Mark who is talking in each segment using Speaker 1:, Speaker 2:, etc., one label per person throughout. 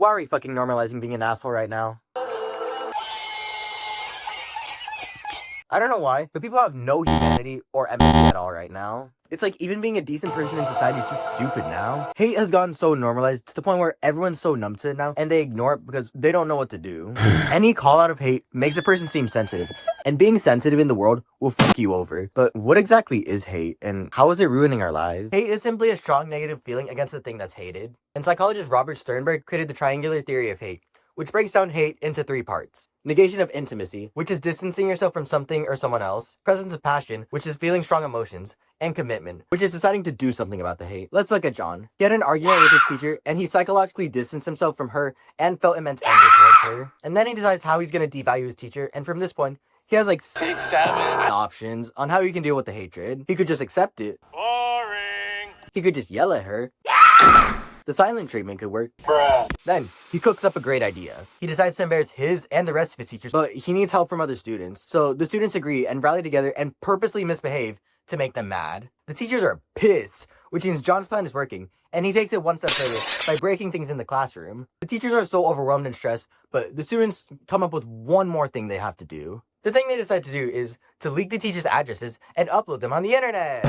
Speaker 1: Why are we fucking normalizing being an asshole right now? I don't know why, but people have no humanity or empathy at all right now. It's like even being a decent person in society is just stupid now. Hate has gotten so normalized to the point where everyone's so numb to it now, and they ignore it because they don't know what to do. Any call out of hate makes a person seem sensitive, and being sensitive in the world will fuck you over. But what exactly is hate, and how is it ruining our lives? Hate is simply a strong negative feeling against the thing that's hated. And psychologist Robert Sternberg created the triangular theory of hate, which breaks down hate into 3 parts. Negation of intimacy, which is distancing yourself from something or someone else. Presence of passion, which is feeling strong emotions. And commitment, which is deciding to do something about the hate. Let's look at John. He had an argument with his teacher, and he psychologically distanced himself from her and felt immense anger towards her. And then he decides how he's going to devalue his teacher, and from this point, he has like 6, 7 options on how he can deal with the hatred. He could just accept it. Boring. He could just yell at her. The silent treatment could work. Bruh. Then, he cooks up a great idea. He decides to embarrass his and the rest of his teachers, but he needs help from other students. So the students agree and rally together and purposely misbehave to make them mad. The teachers are pissed, which means John's plan is working, and he takes it one step further by breaking things in the classroom. The teachers are so overwhelmed and stressed, but the students come up with one more thing they have to do. The thing they decide to do is to leak the teachers' addresses and upload them on the internet.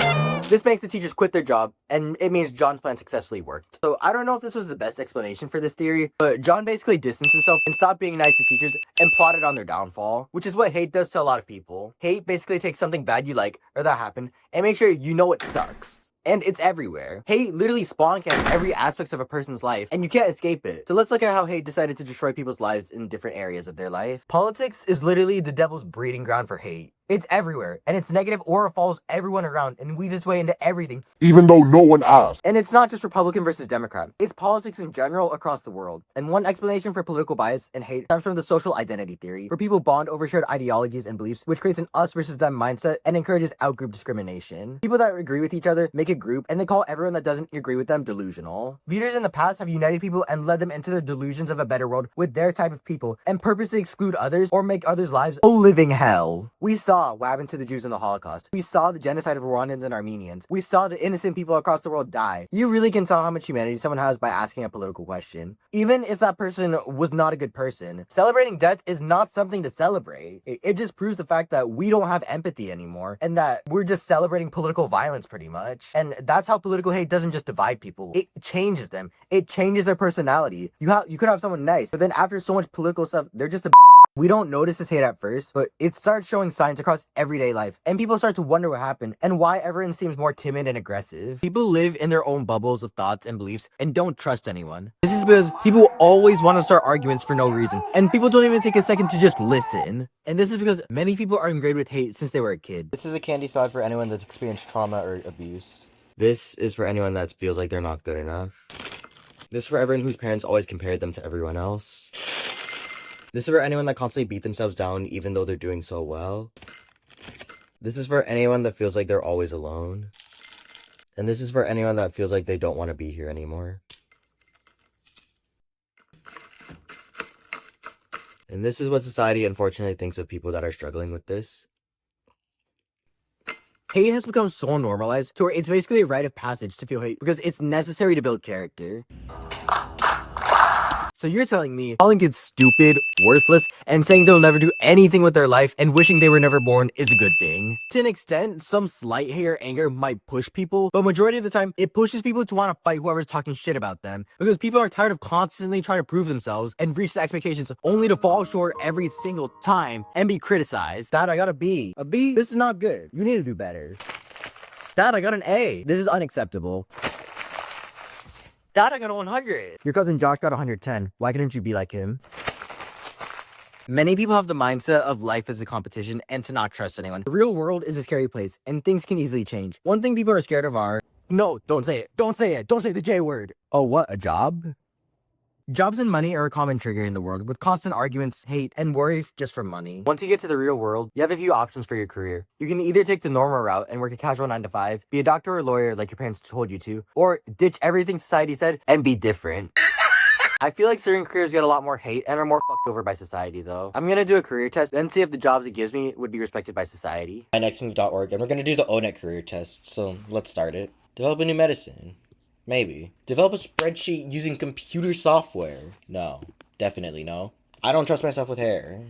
Speaker 1: This makes the teachers quit their job, and it means John's plan successfully worked. So I don't know if this was the best explanation for this theory, but John basically distanced himself and stopped being nice to teachers and plotted on their downfall, which is what hate does to a lot of people. Hate basically takes something bad you like, or that happened, and makes sure you know it sucks. And it's everywhere. Hate literally spawn camps every aspect of a person's life, and you can't escape it. So let's look at how hate decided to destroy people's lives in different areas of their life. Politics is literally the devil's breeding ground for hate. It's everywhere, and its negative aura follows everyone around and weaves its way into everything.
Speaker 2: Even though no one asked.
Speaker 1: And it's not just Republican versus Democrat. It's politics in general across the world. And one explanation for political bias and hate comes from the social identity theory, where people bond over shared ideologies and beliefs, which creates an us versus them mindset and encourages outgroup discrimination. People that agree with each other make a group, and they call everyone that doesn't agree with them delusional. Leaders in the past have united people and led them into their delusions of a better world with their type of people, and purposely exclude others or make others' lives a living hell. We saw what happened to the Jews in the Holocaust. We saw the genocide of Rwandans and Armenians. We saw the innocent people across the world die. You really can tell how much humanity someone has by asking a political question. Even if that person was not a good person, celebrating death is not something to celebrate. It just proves the fact that we don't have empathy anymore, and that we're just celebrating political violence pretty much. And that's how political hate doesn't just divide people. It changes them. It changes their personality. You could have someone nice, but then after so much political stuff, they're just a We don't notice this hate at first, but it starts showing signs across everyday life, and people start to wonder what happened and why everyone seems more timid and aggressive. People live in their own bubbles of thoughts and beliefs and don't trust anyone. This is because people always want to start arguments for no reason, and people don't even take a second to just listen. And this is because many people are ingrained with hate since they were a kid. This is a candy salad for anyone that's experienced trauma or abuse. This is for anyone that feels like they're not good enough. This is for everyone whose parents always compared them to everyone else. This is for anyone that constantly beat themselves down even though they're doing so well. This is for anyone that feels like they're always alone. And this is for anyone that feels like they don't want to be here anymore. And this is what society unfortunately thinks of people that are struggling with this. Hate has become so normalized to where it's basically a rite of passage to feel hate because it's necessary to build character. So you're telling me calling kids stupid, worthless, and saying they'll never do anything with their life and wishing they were never born is a good thing. To an extent, some slight hate or anger might push people, but majority of the time, it pushes people to want to fight whoever's talking shit about them because people are tired of constantly trying to prove themselves and reach the expectations only to fall short every single time and be criticized. Dad, I got a B. A B? This is not good. You need to do better. Dad, I got an A. This is unacceptable. Dad, I got a 100. Your cousin Josh got 110. Why couldn't you be like him? Many people have the mindset of life as a competition and to not trust anyone. The real world is a scary place, and things can easily change. One thing people are scared of are... No, don't say it. Don't say it. Don't say the J word. Oh, what? A job? Jobs and money are a common trigger in the world, with constant arguments, hate, and worry just from money. Once you get to the real world, you have a few options for your career. You can either take the normal route and work a casual 9 to 5, be a doctor or a lawyer like your parents told you to, or ditch everything society said and be different. I feel like certain careers get a lot more hate and are more fucked over by society though. I'm gonna do a career test, then see if the jobs it gives me would be respected by society. MyNextMove.org, and we're gonna do the ONET career test, so let's start it. Develop a new medicine. Maybe. Develop a spreadsheet using computer software? No. Definitely no. I don't trust myself with hair.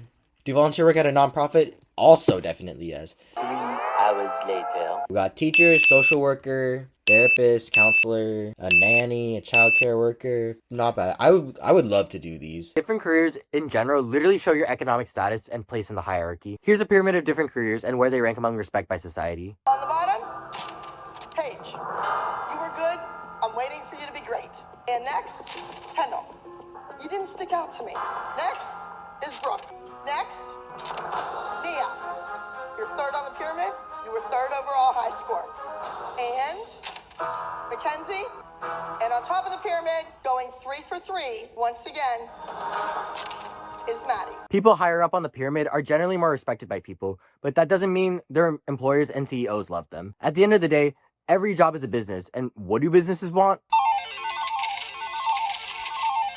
Speaker 1: Do volunteer work at a nonprofit? Also definitely yes.
Speaker 2: 3 hours later.
Speaker 1: We got teacher, social worker, therapist, counselor, a nanny, a childcare worker. Not bad. I would love to do these. Different careers in general literally show your economic status and place in the hierarchy. Here's a pyramid of different careers and where they rank among respect by society.
Speaker 3: On the bottom, Paige. You were good. I'm waiting for you to be great. And next, Kendall. You didn't stick out to me. Next is Brooke. Next, Nia. You're third on the pyramid. You were third overall high score. And Mackenzie. And on top of the pyramid, going 3 for 3, once again, is Maddie.
Speaker 1: People higher up on the pyramid are generally more respected by people, but that doesn't mean their employers and CEOs love them. At the end of the day, every job is a business, and what do businesses want?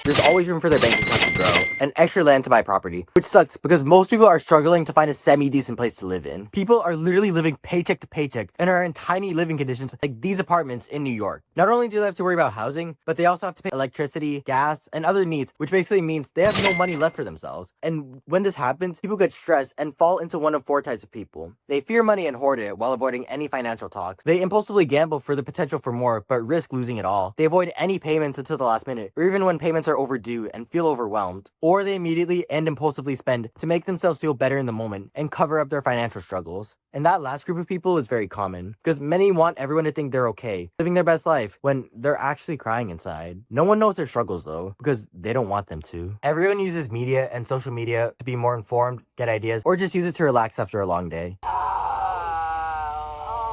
Speaker 1: There's always room for their bank account to grow, and extra land to buy property, which sucks because most people are struggling to find a semi-decent place to live in. People are literally living paycheck to paycheck and are in tiny living conditions like these apartments in New York. Not only do they have to worry about housing, but they also have to pay electricity, gas, and other needs, which basically means they have no money left for themselves. And when this happens, people get stressed and fall into one of 4 types of people. They fear money and hoard it while avoiding any financial talks. They impulsively gamble for the potential for more, but risk losing it all. They avoid any payments until the last minute, or even when payments are overdue and feel overwhelmed. Or they immediately and impulsively spend to make themselves feel better in the moment and cover up their financial struggles. And that last group of people is very common, because many want everyone to think they're okay, living their best life, when they're actually crying inside. No one knows their struggles though, because they don't want them to. Everyone uses media and social media to be more informed, get ideas, or just use it to relax after a long day.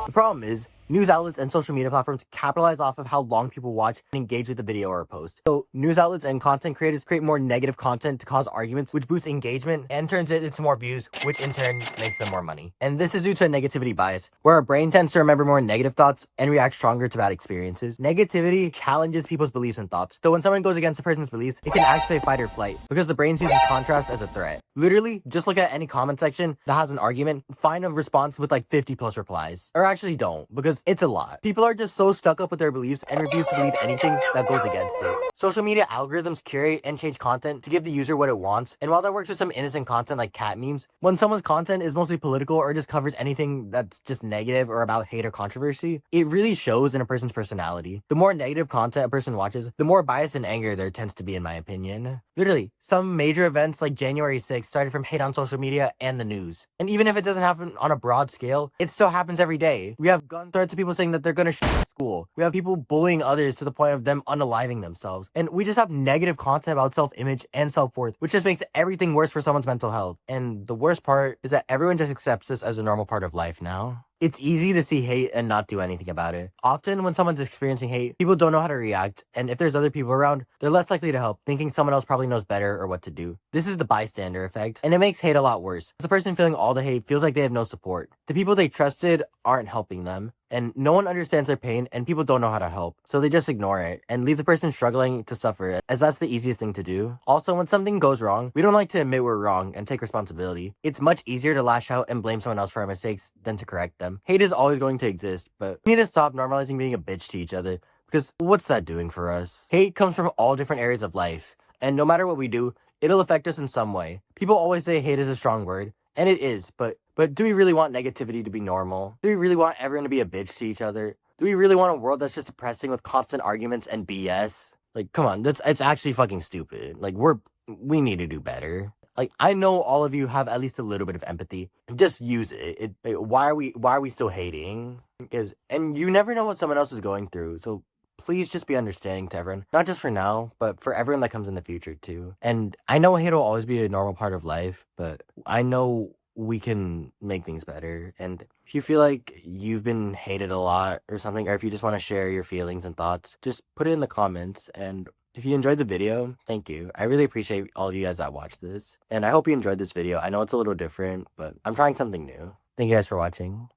Speaker 1: The problem is, news outlets and social media platforms capitalize off of how long people watch and engage with the video or a post. So news outlets and content creators create more negative content to cause arguments, which boosts engagement and turns it into more views, which in turn makes them more money. And this is due to a negativity bias, where our brain tends to remember more negative thoughts and react stronger to bad experiences. Negativity challenges people's beliefs and thoughts. So when someone goes against a person's beliefs, it can act as a fight or flight, because the brain sees contrast as a threat. Literally, just look at any comment section that has an argument, find a response with like 50 plus replies. Or actually don't, because it's a lot. People are just so stuck up with their beliefs and refuse to believe anything that goes against it. Social media algorithms curate and change content to give the user what it wants, and while that works with some innocent content like cat memes, when someone's content is mostly political or just covers anything that's just negative or about hate or controversy, it really shows in a person's personality. The more negative content a person watches, the more bias and anger there tends to be, in my opinion. Literally, some major events like January 6th started from hate on social media and the news. And even if it doesn't happen on a broad scale, it still happens every day. We have gun threats of people saying that they're gonna shoot school. We have people bullying others to the point of them unaliving themselves. And we just have negative content about self-image and self-worth, which just makes everything worse for someone's mental health. And the worst part is that everyone just accepts this as a normal part of life now. It's easy to see hate and not do anything about it. Often when someone's experiencing hate, people don't know how to react, and if there's other people around, they're less likely to help, thinking someone else probably knows better or what to do. This is the bystander effect, and it makes hate a lot worse. The person feeling all the hate feels like they have no support. The people they trusted aren't helping them, and no one understands their pain, and people don't know how to help, so they just ignore it and leave the person struggling to suffer, as that's the easiest thing to do. Also, when something goes wrong, we don't like to admit we're wrong and take responsibility. It's much easier to lash out and blame someone else for our mistakes than to correct them. Hate is always going to exist, but we need to stop normalizing being a bitch to each other, because what's that doing for us? Hate comes from all different areas of life, and no matter what we do, it'll affect us in some way. People always say hate is a strong word, and it is, but do we really want negativity to be normal? Do we really want everyone to be a bitch to each other? Do we really want a world that's just depressing with constant arguments and BS? Like, come on, it's actually fucking stupid. Like, we need to do better. Like, I know all of you have at least a little bit of empathy. Just use it. Why are we still hating? And you never know what someone else is going through, so please just be understanding to everyone. Not just for now, but for everyone that comes in the future too. And I know hate will always be a normal part of life, but I know we can make things better. And if you feel like you've been hated a lot or something, or if you just want to share your feelings and thoughts, just put it in the comments. And if you enjoyed the video, thank you. I really appreciate all of you guys that watched this. And I hope you enjoyed this video. I know it's a little different, but I'm trying something new. Thank you guys for watching.